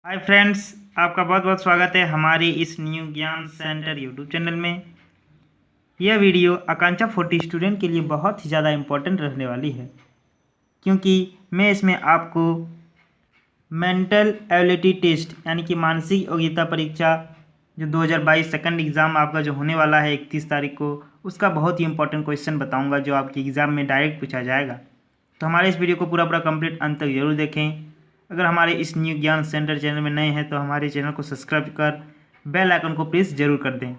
Hi friends, आपका बहुत बहुत स्वागत है हमारे इस न्यू ज्ञान सेंटर यूट्यूब चैनल में। यह वीडियो आकांक्षा 40 स्टूडेंट के लिए बहुत ही ज़्यादा इम्पोर्टेंट रहने वाली है, क्योंकि मैं इसमें आपको मेंटल एबिलिटी टेस्ट यानी कि मानसिक योग्यता परीक्षा जो 2022 सेकंड एग्ज़ाम आपका जो होने वाला है 31 तारीख को, उसका बहुत ही इंपॉर्टेंट क्वेश्चन बताऊँगा जो आपके एग्ज़ाम में डायरेक्ट पूछा जाएगा। तो हमारे इस वीडियो को पूरा कंप्लीट अंत तक जरूर देखें। अगर हमारे इस न्यू ज्ञान सेंटर चैनल में नए हैं तो हमारे चैनल को सब्सक्राइब कर बेल आइकन को प्रेस जरूर कर दें,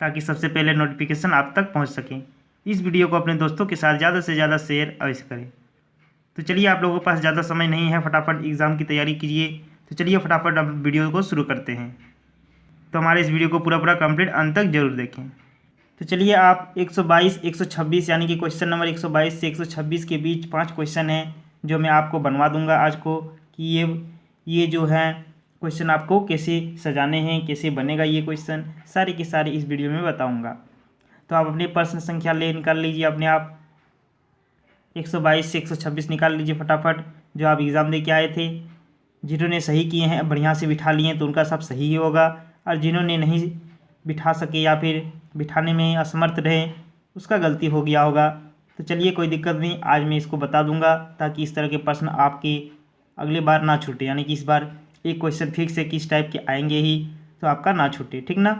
ताकि सबसे पहले नोटिफिकेशन आप तक पहुंच सके। इस वीडियो को अपने दोस्तों के साथ ज़्यादा से ज़्यादा शेयर अवश्य करें। तो चलिए, आप लोगों के पास ज़्यादा समय नहीं है, फटाफट एग्ज़ाम की तैयारी कीजिए। तो चलिए फटाफट अब वीडियो को शुरू करते हैं। तो हमारे इस वीडियो को पूरा कंप्लीट अंत तक जरूर देखें। तो चलिए, आप 122, 126 यानी कि क्वेश्चन नंबर 122 से 126 के बीच 5 क्वेश्चन हैं जो मैं आपको बनवा दूंगा आज को, कि ये जो है क्वेश्चन आपको कैसे सजाने हैं, कैसे बनेगा ये क्वेश्चन, सारे के सारे इस वीडियो में बताऊंगा। तो आप अपनी प्रश्न संख्या निकाल लीजिए अपने आप। 122 से 126 निकाल लीजिए फटाफट, जो आप एग्ज़ाम दे के आए थे। जिन्होंने सही किए हैं बढ़िया से बिठा लिए तो उनका सब सही ही होगा, और जिन्होंने नहीं बिठा सके या फिर बिठाने में असमर्थ रहे उसका गलती हो गया होगा। तो चलिए, कोई दिक्कत नहीं, आज मैं इसको बता दूंगा ताकि इस तरह के प्रश्न आपके अगले बार ना छूटे, यानी कि इस बार एक क्वेश्चन फिक्स है किस टाइप के आएंगे ही, तो आपका ना छूटे, ठीक ना।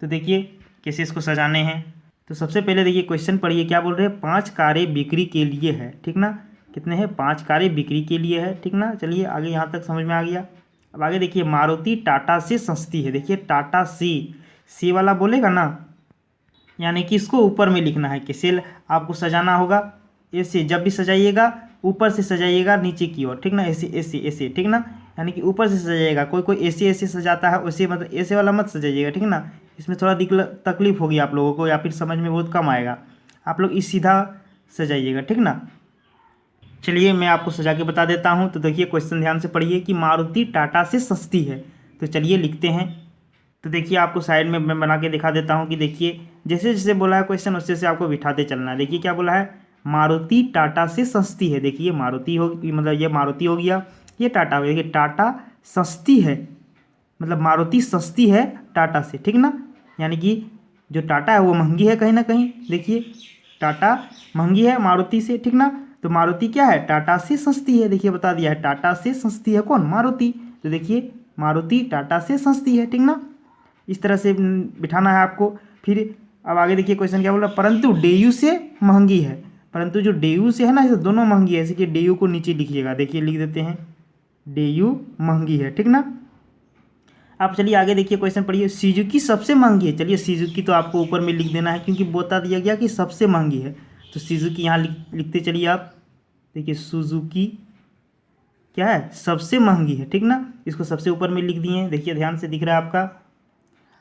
तो देखिए कैसे इसको सजाने हैं। तो सबसे पहले देखिए क्वेश्चन पढ़िए, क्या बोल रहे हैं, 5 कारें बिक्री के लिए है, ठीक ना। कितने हैं, 5 कारें बिक्री के लिए है, ठीक ना। चलिए आगे यहाँ तक समझ में आ गया। अब आगे देखिए, मारुति टाटा से सस्ती है। देखिए टाटा सी वाला बोलेगा ना, यानी कि इसको ऊपर में लिखना है कि सेल आपको सजाना होगा ऐसे। जब भी सजाइएगा ऊपर से सजाइएगा नीचे की ओर, ठीक ना। ऐसे ऐसे ऐसे, ठीक ना, यानी कि ऊपर से सजाइएगा। कोई ऐसे ऐसे सजाता है, वैसे मतलब ऐसे वाला मत सजाइएगा, ठीक ना। इसमें थोड़ा तकलीफ होगी आप लोगों को, या फिर समझ में बहुत कम आएगा। आप लोग इस सीधा सजाइएगा, ठीक ना। चलिए मैं आपको सजा के बता देता हूँ। तो देखिए क्वेश्चन ध्यान से पढ़िए कि मारुति टाटा से सस्ती है। तो चलिए लिखते हैं। तो देखिए आपको साइड में मैं बना के दिखा देता हूँ कि देखिए जैसे जैसे बोला है क्वेश्चन वैसे से आपको बिठाते चलना है। देखिए क्या बोला है, मारुति टाटा से सस्ती है। देखिए मारुति हो, मतलब ये मारुति हो गया, ये टाटा हो गया। देखिए टाटा सस्ती है, मतलब मारुति सस्ती है टाटा से, ठीक ना। यानी कि जो टाटा है वो महंगी है कहीं ना कहीं। देखिए टाटा महंगी है मारुति से, ठीक ना। तो मारुति क्या है, टाटा से सस्ती है। देखिए बता दिया है, टाटा से सस्ती है कौन, मारुति। तो देखिए मारुति टाटा से सस्ती है, ठीक ना। इस तरह से बिठाना है आपको। फिर अब आगे देखिए क्वेश्चन क्या बोल रहा है, परंतु डेयू से महंगी है। परंतु जो डेयू से है ना, ये दोनों महंगी है, इसलिए डेयू को नीचे लिखिएगा। देखिए लिख देते हैं, डेयू महंगी है, ठीक ना। आप चलिए आगे देखिए क्वेश्चन पढ़िए, सुजुकी सबसे महंगी है। चलिए सुजुकी तो आपको ऊपर में लिख देना है, क्योंकि बता दिया गया कि सबसे महंगी है। तो सुजुकी यहाँ लिखते चलिए आप। देखिए सुजुकी क्या है, सबसे महंगी है, ठीक ना। इसको सबसे ऊपर में लिख दिए। देखिए ध्यान से दिख रहा है आपका।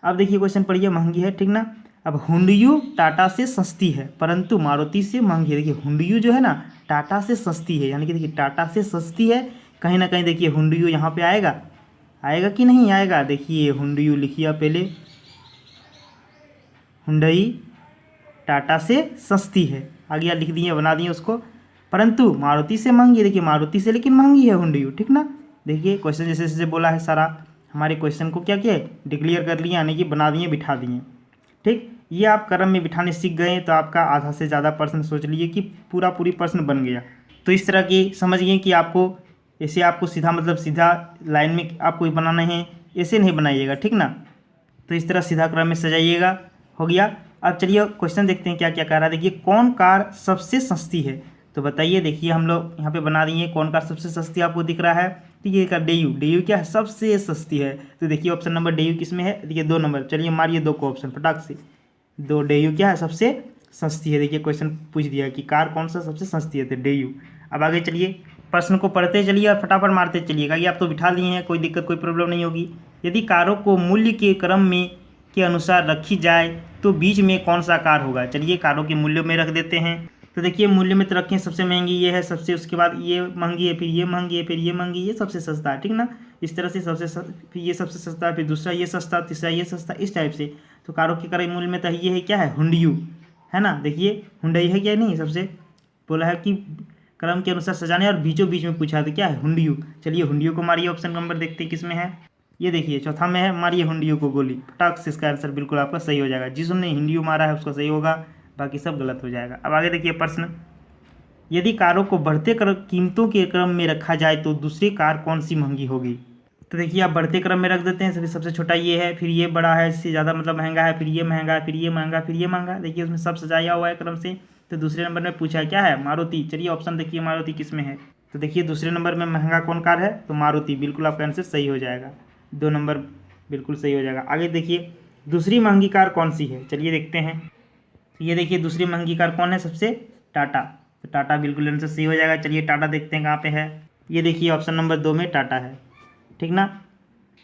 अब देखिए क्वेश्चन पढ़िए, महंगी है, ठीक ना। अब हुंडई टाटा से सस्ती है परंतु मारुति से महंगी है। देखिए हुंडई जो है ना टाटा से सस्ती है, यानी कि देखिए टाटा से सस्ती है। कहीं ना कहीं देखिए हुंडई यहाँ पे आएगा, आएगा कि नहीं आएगा। देखिए हुंडई लिखिए पहले, हुंडई टाटा से सस्ती है, आगे लिख दिए, बना दिए उसको। परंतु मारुति से महंगी है। देखिए मारुति से लेकिन महंगी है हुंडई, ठीक ना। देखिए क्वेश्चन जैसे जैसे बोला है सारा, हमारे क्वेश्चन को क्या किया, डिक्लेयर कर लिया, यानी कि बना दिए, बिठा दिए, ठीक। ये आप क्रम में बिठाने सीख गए तो आपका आधा से ज़्यादा प्रश्न सोच लीजिए कि पूरी प्रश्न बन गया। तो इस तरह की समझ गए कि आपको ऐसे आपको सीधा, मतलब सीधा लाइन में आपको बनाना है, ऐसे नहीं बनाइएगा, ठीक ना। तो इस तरह सीधा क्रम में सजाइएगा, हो गया। अब चलिए क्वेश्चन देखते हैं क्या क्या कह रहा है। देखिए कौन कार सबसे सस्ती है, तो बताइए। देखिए हम लोग यहाँ पे बना दिए, कौन कार सबसे सस्ती आपको दिख रहा है। तो ये का डेयू क्या है, सबसे सस्ती है। तो देखिए ऑप्शन नंबर डेयू किस में है, देखिए 2 नंबर। चलिए मारिए 2 को ऑप्शन फटाक से। 2 डेयू क्या है, सबसे सस्ती है। देखिए क्वेश्चन पूछ दिया कि कार कौन सा सबसे सस्ती है, तो डेयू। अब आगे चलिए प्रश्न को पढ़ते चलिए और फटाफट मारते चलिएगा। ये आप तो बिठा लिए हैं, कोई दिक्कत कोई प्रॉब्लम नहीं होगी। यदि कारों को मूल्य के क्रम में के अनुसार रखी जाए तो बीच में कौन सा कार होगा। चलिए कारों के मूल्यों में रख देते हैं। तो देखिए मूल्य में तो रखें, सबसे महंगी ये है, सबसे, उसके बाद ये महंगी है, फिर ये महंगी है, फिर ये महंगी, ये सबसे सस्ता है, ठीक ना। इस तरह से फिर ये सबसे सस्ता है, फिर दूसरा ये सस्ता, तीसरा ये सस्ता, इस टाइप से। तो कारों के क्रय मूल्य में तो ये है क्या है, हुंडई है ना। देखिए हुंडई है क्या नहीं, सबसे बोला है कि क्रम के अनुसार सजाने और बीचों बीच में पूछा तो क्या है, हुंडियो। चलिए हुंडियो को मारिए, ऑप्शन नंबर देखते हैं किसमें है। ये देखिए चौथा में है, मारिए हुंडियो को गोली, फटाक से इसका आंसर बिल्कुल आपका सही हो जाएगा। जिसने हुंडियो मारा है उसका सही होगा, बाकी सब गलत हो जाएगा। अब आगे देखिए प्रश्न, यदि कारों को बढ़ते कीमतों के क्रम में रखा जाए तो दूसरी कार कौन सी महंगी होगी। तो देखिए आप बढ़ते क्रम में रख देते हैं, सभी सबसे छोटा ये है, फिर ये बड़ा है, इससे ज़्यादा मतलब महंगा है, फिर ये महंगा है, फिर ये महंगा, फिर ये महंगा। देखिए उसमें सब सजाया हुआ है क्रम से। तो दूसरे नंबर में पूछा है क्या है, मारुति। चलिए ऑप्शन देखिए मारुति किस में है। तो देखिए दूसरे नंबर में महंगा कौन कार है, तो मारुति, बिल्कुल आपका आंसर सही हो जाएगा। 2 नंबर बिल्कुल सही हो जाएगा। आगे देखिए दूसरी महंगी कार कौन सी है, चलिए देखते हैं। ये देखिए दूसरी महंगी कार कौन है सबसे, टाटा। तो टाटा बिल्कुल आंसर सही हो जाएगा। चलिए टाटा देखते हैं कहाँ पे है। ये देखिए ऑप्शन नंबर 2 में टाटा है, ठीक ना।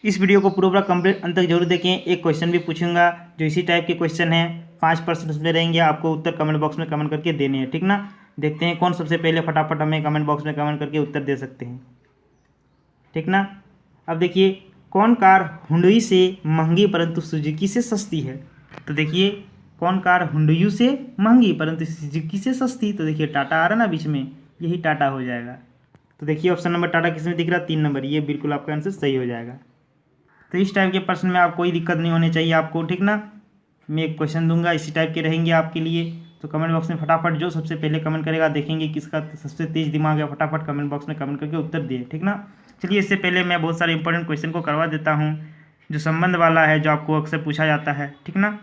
इस वीडियो को पूरा कंप्लीट अंत तक जरूर देखें। एक क्वेश्चन भी पूछूंगा जो इसी टाइप के क्वेश्चन है, 5% उसमें रहेंगे, आपको उत्तर कमेंट बॉक्स में कमेंट करके देने हैं, ठीक ना। देखते हैं कौन सबसे पहले फटाफट हमें कमेंट बॉक्स में कमेंट करके उत्तर दे सकते हैं, ठीक ना। अब देखिए कौन कार हुंडई से महंगी परंतु सुजुकी से सस्ती है। तो देखिए कौन कार हुंडई से महंगी परंतु सुजुकी से सस्ती, तो देखिए टाटा आ रहा ना बीच में, यही टाटा हो जाएगा। तो देखिए ऑप्शन नंबर टाटा किसमें दिख रहा है, 3 नंबर, ये बिल्कुल आपका आंसर सही हो जाएगा। तो इस टाइप के प्रश्न में आप कोई दिक्कत नहीं होनी चाहिए आपको, ठीक ना। मैं एक क्वेश्चन दूंगा इसी टाइप के रहेंगे आपके लिए, तो कमेंट बॉक्स में फटाफट जो सबसे पहले कमेंट करेगा देखेंगे किसका सबसे तेज दिमाग है, फटाफट कमेंट बॉक्स में कमेंट करके उत्तर दिए, ठीक ना। चलिए इससे पहले मैं बहुत सारे इंपॉर्टेंट क्वेश्चन को करवा देता हूँ जो संबंध वाला है, जो आपको अक्सर पूछा जाता है, ठीक ना।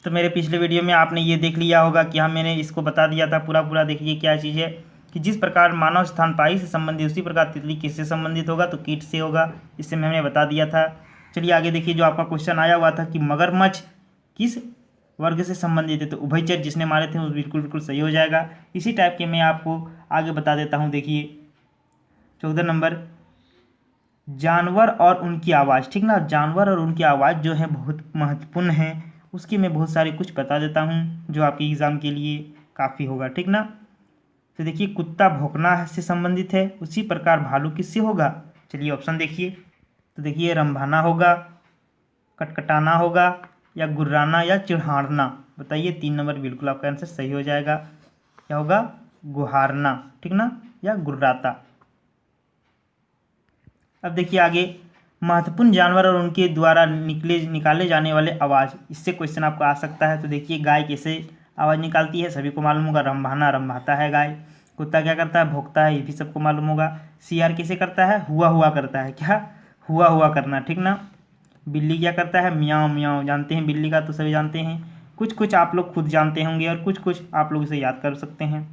तो मेरे पिछले वीडियो में आपने ये देख लिया होगा कि हाँ मैंने इसको बता दिया था पूरा देखिए क्या चीज़ है कि जिस प्रकार मानव स्तनपायी से संबंधित उसी प्रकार तितली किससे संबंधित होगा, तो कीट से होगा। इससे मैंने बता दिया था। चलिए आगे देखिए जो आपका क्वेश्चन आया हुआ था कि मगरमच्छ किस वर्ग से संबंधित है, तो उभयचर जिसने मारे थे वो बिल्कुल सही हो जाएगा। इसी टाइप के मैं आपको आगे बता देता हूँ। देखिए 14 नंबर, जानवर और उनकी आवाज़, ठीक ना। जानवर और उनकी आवाज़ जो है बहुत महत्वपूर्ण है, उसकी मैं बहुत सारी कुछ बता देता हूँ जो आपके एग्ज़ाम के लिए काफ़ी होगा, ठीक ना। तो देखिए कुत्ता भौंकना से संबंधित है, उसी प्रकार भालू किससे होगा। चलिए ऑप्शन देखिए। तो देखिए रंभाना होगा, कटकटाना होगा, या गुर्राना या चिढ़ाड़ना। बताइए 3 नंबर बिल्कुल आपका आंसर सही हो जाएगा। क्या होगा, गुहारना, ठीक ना, या गुर्राता। अब देखिए आगे महत्वपूर्ण जानवर और उनके द्वारा निकाले जाने वाले आवाज़, इससे क्वेश्चन आपको आ सकता है। तो देखिए गाय कैसे आवाज़ निकालती है, सभी को मालूम होगा, रंभाना, रंभाता है गाय। कुत्ता क्या करता है, भौंकता है, ये भी सबको मालूम होगा। सियार कैसे करता है, हुआ करता है, क्या, हुआ करना, ठीक ना। बिल्ली क्या करता है, मियाँ मियाँ, जानते हैं बिल्ली का तो सभी जानते हैं। कुछ आप लोग खुद जानते होंगे और कुछ आप लोग इसे याद कर सकते हैं।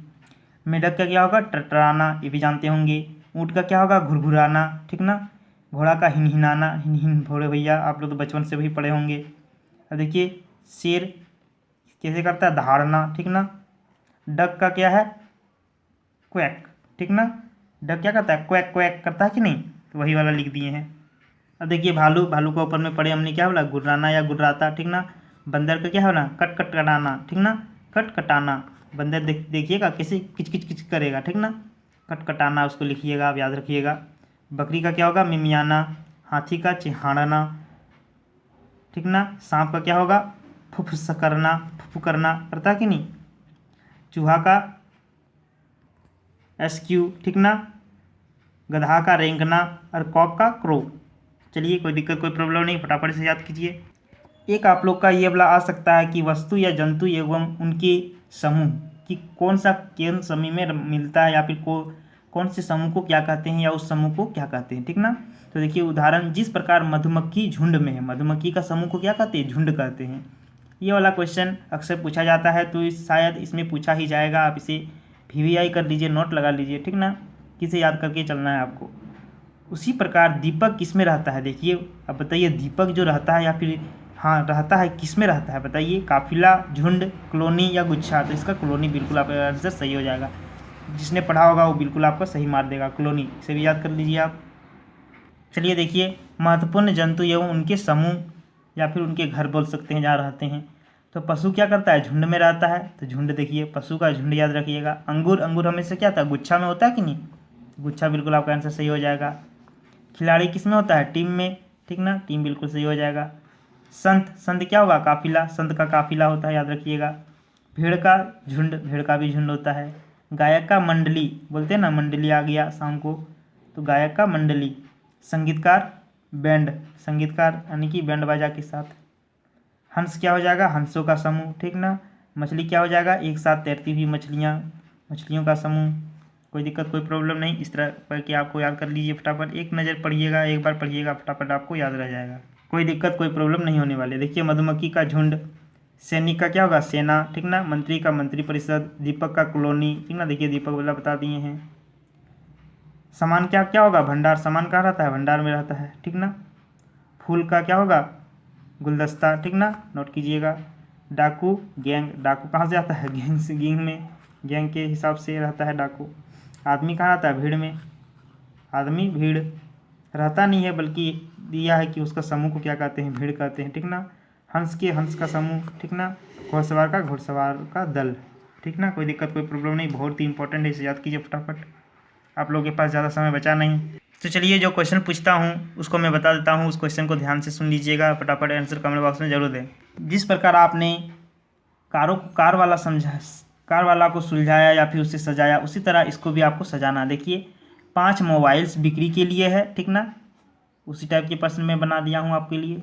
मेढक का क्या होगा, टटराना, ये भी जानते होंगे। ऊँट का क्या होगा, घुरघुराना, ठीक ना। घोड़ा का हिनहिनाना, हिन घोड़े भैया आप लोग तो बचपन से भी पढ़े होंगे। अब देखिए शेर कैसे करता है, दहाड़ना, ठीक ना। डक का क्या है, क्वैक, ठीक ना। डक क्या करता है, क्वैक क्वैक करता है कि नहीं, तो वही वाला लिख दिए हैं। अब देखिए भालू का ऊपर में पढ़े हमने क्या बोला, गुर्राना या गुर्राता, ठीक ना। बंदर का क्या होना, कट कट कटाना, ठीक ना, कट कटाना। बंदर देखिएगा कैसे किच किच किच करेगा, ठीक ना, कट कटाना, उसको लिखिएगा आप याद रखिएगा। बकरी का क्या होगा, मिमियाना। हाथी का चिहाड़ना, ठीक ना। सांप का क्या होगा, फुफस करना, फुफु करना, करता कि नहीं। चूहा का एसक्यू, ठीक ना। गधा का रेंगना, और कॉक का क्रो। चलिए कोई दिक्कत कोई प्रॉब्लम नहीं, फटाफट से याद कीजिए। एक आप लोग का ये वाला आ सकता है कि वस्तु या जंतु एवं उनके समूह कि कौन समय में मिलता है, या फिर कौन से समूह को क्या कहते हैं, या उस समूह को क्या कहते हैं, ठीक ना। तो देखिए उदाहरण, जिस प्रकार मधुमक्खी झुंड में है, मधुमक्खी का समूह को क्या कहते हैं, झुंड कहते हैं। ये वाला क्वेश्चन अक्सर पूछा जाता है, तो शायद इसमें पूछा ही जाएगा। आप इसे VVI कर लीजिए, नोट लगा लीजिए, ठीक ना, किसे याद करके चलना है आपको। उसी प्रकार दीपक किस में रहता है, देखिए अब बताइए दीपक जो रहता है, या फिर हाँ रहता है किस में रहता है, बताइए काफिला, झुंड, कॉलोनी या गुच्छा। तो इसका कॉलोनी बिल्कुल आपका आंसर सही हो जाएगा। जिसने पढ़ा होगा वो बिल्कुल आपको सही मार देगा, कॉलोनी, इसे भी याद कर लीजिए आप। चलिए देखिए महत्वपूर्ण जंतु एवं उनके समूह या फिर उनके घर बोल सकते हैं जहाँ रहते हैं। तो पशु क्या करता है, झुंड में रहता है, तो झुंड देखिए पशु का झुंड याद रखिएगा। अंगूर हमेशा क्या था, गुच्छा में होता है कि नहीं, गुच्छा बिल्कुल आपका आंसर सही हो जाएगा। खिलाड़ी किस में होता है, टीम में, ठीक ना, टीम बिल्कुल सही हो जाएगा। संत क्या होगा, काफिला, संत का काफिला होता है, याद रखिएगा। भेड़ का झुंड, भेड़ का भी झुंड होता है। गायका मंडली बोलते हैं ना, मंडली आ गया शाम को, तो गायका मंडली। संगीतकार बैंड, संगीतकार यानी कि बैंड बाजा के साथ। हंस क्या हो जाएगा, हंसों का समूह, ठीक ना। मछली क्या हो जाएगा, एक साथ तैरती हुई मछलियाँ, मछलियों का समूह। कोई दिक्कत कोई प्रॉब्लम नहीं, इस तरह करके आपको याद कर लीजिए फटाफट, एक नज़र पढ़िएगा, एक बार पढ़िएगा फटाफट आपको याद रह जाएगा, कोई दिक्कत कोई प्रॉब्लम नहीं होने वाली। देखिए मधुमक्खी का झुंड, सैनिक का क्या होगा, सेना, ठीक ना। मंत्री का मंत्रिपरिषद, दीपक का कॉलोनी, ठीक ना। देखिए दीपक वाला बता दिए हैं। सामान क्या क्या होगा, भंडार, सामान कहाँ रहता है, भंडार में रहता है, ठीक ना। फूल का क्या होगा, गुलदस्ता, ठीक ना, नोट कीजिएगा। डाकू, गैंग, डाकू कहाँ से आता है, गैंग से, गैंग में, गैंग के हिसाब से रहता है डाकू। आदमी कहाँ रहता है, भीड़ में, आदमी भीड़ रहता नहीं है, बल्कि दिया है कि उसका समूह को क्या कहते हैं, भीड़ कहते हैं, ठीक ना। हंस के, हंस का समूह, ठीक ना। घोड़सवार का, घोड़सवार का दल, ठीक ना। कोई दिक्कत कोई प्रॉब्लम नहीं, बहुत ही इंपॉर्टेंट है, इसे याद कीजिए फटाफट, आप लोगों के पास ज़्यादा समय बचा नहीं। तो चलिए जो क्वेश्चन पूछता हूँ उसको मैं बता देता हूँ, उस क्वेश्चन को ध्यान से सुन लीजिएगा, फटाफट आंसर कमेंट बॉक्स में जरूर दें। जिस प्रकार आपने कार वाला समझा, कार वाला को सुलझाया या फिर उसे सजाया, उसी तरह इसको भी आपको सजाना। देखिए 5 मोबाइल्स बिक्री के लिए है, ठीक ना, उसी टाइप के प्रश्न मैं बना दिया हूँ आपके लिए।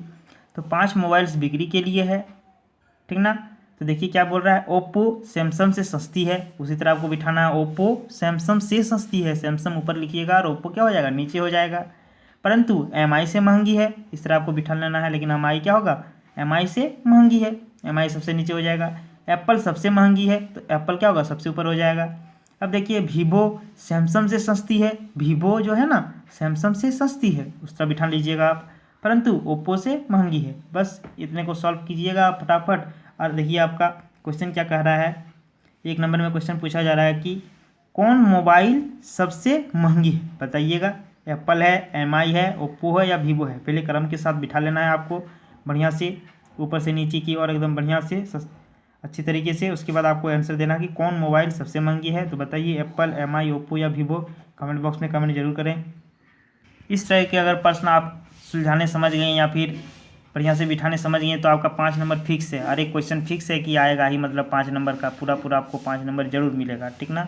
तो 5 मोबाइल्स बिक्री के लिए है, ठीक ना। तो देखिए क्या बोल रहा है, ओप्पो सैमसंग से सस्ती है, उसी तरह आपको बिठाना है, ओप्पो सैमसंग से सस्ती है, सैमसंग ऊपर लिखिएगा और ओप्पो क्या हो जाएगा, नीचे हो जाएगा। परंतु एमआई से महंगी है, इस तरह आपको बिठा लेना है, लेकिन एमआई क्या होगा, एमआई से महंगी है, एमआई सबसे नीचे हो जाएगा। एप्पल सबसे महंगी है, तो एप्पल क्या होगा, सबसे ऊपर हो जाएगा। अब देखिए वीवो सैमसंग से सस्ती है, वीवो जो है ना सैमसंग से सस्ती है, उस तरह बिठा लीजिएगा आप, परंतु ओप्पो से महंगी है। बस इतने को सॉल्व कीजिएगा आप फटाफट। और देखिए आपका क्वेश्चन क्या कह रहा है, 1 नंबर में क्वेश्चन पूछा जा रहा है कि कौन मोबाइल सबसे महंगी है, बताइएगा। एप्पल है, एमआई है, ओप्पो है या वीवो है, पहले क्रम के साथ बिठा लेना है आपको बढ़िया से, ऊपर से नीचे की और एकदम बढ़िया से अच्छी तरीके से। उसके बाद आपको आंसर देना कि कौन मोबाइल सबसे महंगी है। तो बताइए एप्पल, एमआई, ओप्पो या वीवो, कमेंट बॉक्स में कमेंट जरूर करें। इस तरह के अगर प्रश्न आप सुलझाने समझ गए या फिर बढ़िया से बिठाने समझ गए तो आपका 5 नंबर फिक्स है। और एक क्वेश्चन फिक्स है कि आएगा ही, मतलब 5 नंबर का पूरा पूरा आपको 5 नंबर जरूर मिलेगा, ठीक ना।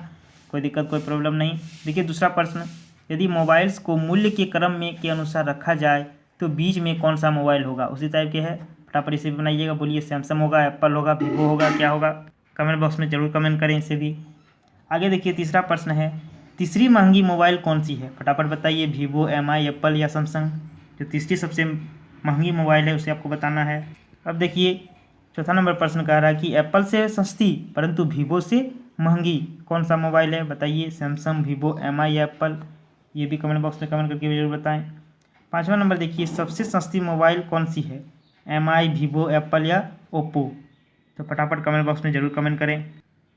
कोई दिक्कत कोई प्रॉब्लम नहीं। देखिए दूसरा प्रश्न, यदि मोबाइल्स को मूल्य के क्रम में के अनुसार रखा जाए तो बीच में कौन सा मोबाइल होगा, उसी टाइप के है, फटाफट इसे भी बनाइएगा। बोलिए सैमसंग होगा, एप्पल होगा, वीवो होगा, क्या होगा, कमेंट बॉक्स में जरूर कमेंट करें इसे भी। आगे देखिए तीसरा प्रश्न है, तीसरी महंगी मोबाइल कौन सी है, फटाफट बताइए, वीवो, एमआई, एप्पल या सैमसंग। जो तीसरी सबसे महंगी मोबाइल है उसे आपको बताना है। अब देखिए चौथा नंबर प्रश्न कह रहा है कि एप्पल से सस्ती परंतु वीवो से महंगी कौन सा मोबाइल है, बताइए, सैमसंग, वीवो, एमआई या एप्पल। ये भी कमेंट बॉक्स में कमेंट करके जरूर बताएं। 5वां नंबर देखिए, सबसे सस्ती मोबाइल कौन सी है, एमआई, वीवो, एप्पल या ओप्पो। तो फटाफट कमेंट बॉक्स में ज़रूर कमेंट करें।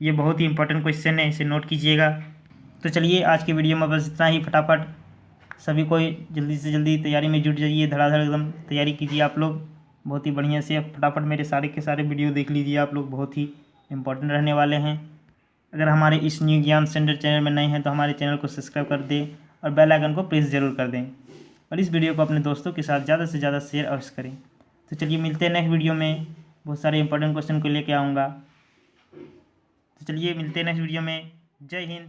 ये बहुत ही इंपॉर्टेंट क्वेश्चन है, इसे नोट कीजिएगा। तो चलिए आज की वीडियो में बस इतना ही। फटाफट सभी कोई जल्दी से जल्दी तैयारी में जुट जाइए, धड़ाधड़ एकदम तैयारी कीजिए आप लोग बहुत ही बढ़िया से। फटाफट मेरे सारे के सारे वीडियो देख लीजिए आप लोग, बहुत ही इंपॉर्टेंट रहने वाले हैं। अगर हमारे इस न्यू ज्ञान सेंटर चैनल में नए हैं तो हमारे चैनल को सब्सक्राइब कर दें और बेल आइकन को प्रेस जरूर कर दें, और इस वीडियो को अपने दोस्तों के साथ ज़्यादा से ज़्यादा शेयर अवश्य करें। तो चलिए मिलते हैं नेक्स्ट वीडियो में, बहुत सारे इंपॉर्टेंट क्वेश्चन को लेके आऊँगा। तो चलिए मिलते हैं नेक्स्ट वीडियो में। जय हिंद।